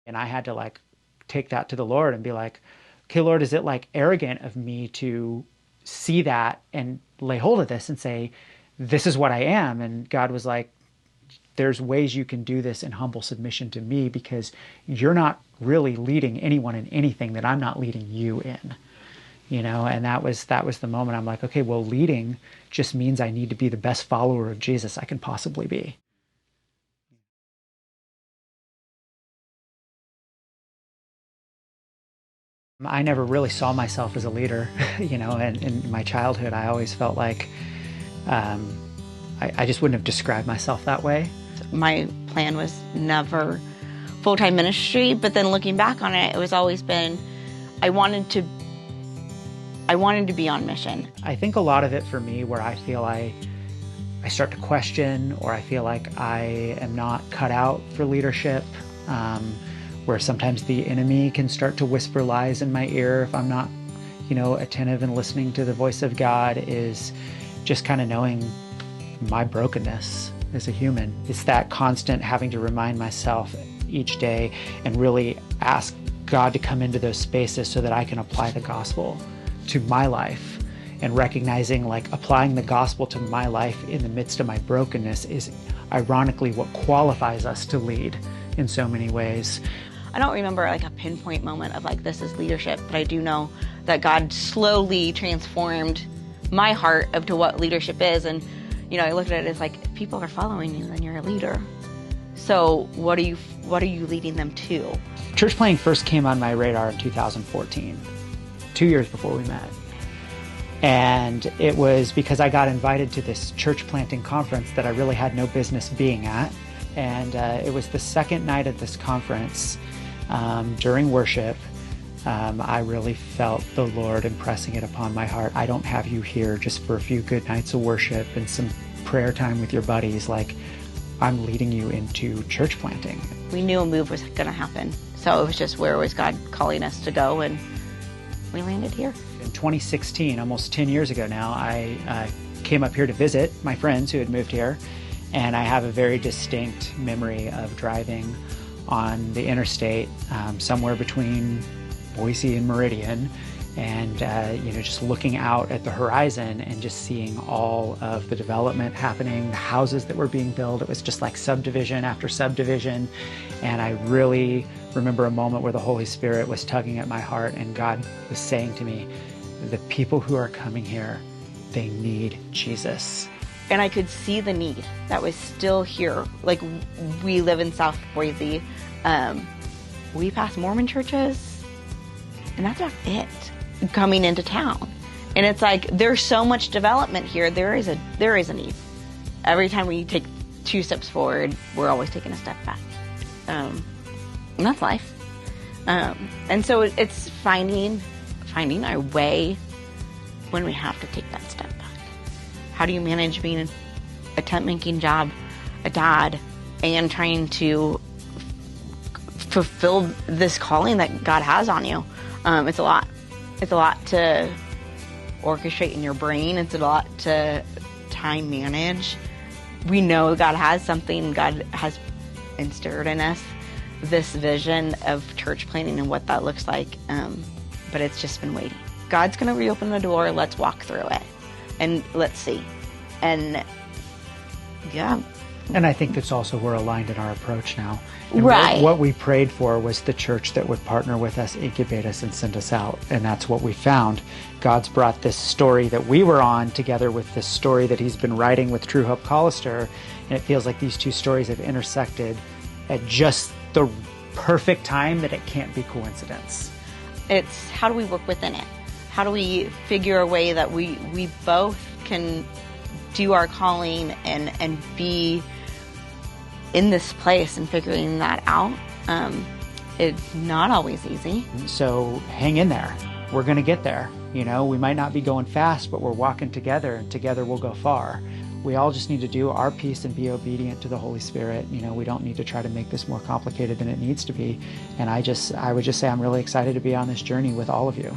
And I had to like take that to the Lord and be like, okay, Lord, is it like arrogant of me to see that and lay hold of this and say, this is what I am? And God was like, there's ways you can do this in humble submission to me, because you're not really leading anyone in anything that I'm not leading you in. And that was the moment I'm like, okay, well, leading just means I need to be the best follower of Jesus I can possibly be. I never really saw myself as a leader, and in my childhood, I always felt like I just wouldn't have described myself that way. My plan was never full-time ministry, but then looking back on it, it was always been, I wanted to be on mission. I think a lot of it for me, where I feel I start to question, or I feel like I am not cut out for leadership, where sometimes the enemy can start to whisper lies in my ear if I'm not, attentive and listening to the voice of God, is just kind of knowing my brokenness as a human. It's that constant having to remind myself each day and really ask God to come into those spaces so that I can apply the gospel to my life, and recognizing like applying the gospel to my life in the midst of my brokenness is ironically what qualifies us to lead in so many ways. I don't remember like a pinpoint moment of like, this is leadership, but I do know that God slowly transformed my heart up to what leadership is. And, I looked at it as like, if people are following you, then you're a leader. So what are you leading them to? Church planting first came on my radar in 2014, 2 years before we met. And it was because I got invited to this church planting conference that I really had no business being at. And it was the second night of this conference. During worship, I really felt the Lord impressing it upon my heart. I don't have you here just for a few good nights of worship and some prayer time with your buddies. Like, I'm leading you into church planting. We knew a move was going to happen. So it was just, where was God calling us to go? And we landed here. In 2016, almost 10 years ago now, I came up here to visit my friends who had moved here. And I have a very distinct memory of driving on the interstate somewhere between Boise and Meridian, and just looking out at the horizon and just seeing all of the development happening, the houses that were being built. It was just like subdivision after subdivision. And I really remember a moment where the Holy Spirit was tugging at my heart, and God was saying to me, the people who are coming here, they need Jesus. And I could see the need that was still here. Like, we live in South Boise. We pass Mormon churches, and that's about it coming into town. And it's like, there's so much development here. There is a need. Every time we take 2 steps forward, we're always taking a step back. And that's life. And so it's finding our way when we have to take that step back. How do you manage being a tent-making job, a dad, and trying to fulfill this calling that God has on you? It's a lot. It's a lot to orchestrate in your brain. It's a lot to time manage. We know God has something. God has instilled in us this vision of church planting and what that looks like. But it's just been waiting. God's going to reopen the door. Let's walk through it. And let's see. And yeah. And I think that's also, we're aligned in our approach now. And right. What we prayed for was the church that would partner with us, incubate us, and send us out. And that's what we found. God's brought this story that we were on together with this story that he's been writing with True Hope Collister. And it feels like these 2 stories have intersected at just the perfect time that it can't be coincidence. It's, how do we work within it? How do we figure a way that we both can do our calling and be in this place and figuring that out? It's not always easy. So hang in there. We're going to get there. We might not be going fast, but we're walking together, and together we'll go far. We all just need to do our piece and be obedient to the Holy Spirit. We don't need to try to make this more complicated than it needs to be. And I would just say I'm really excited to be on this journey with all of you.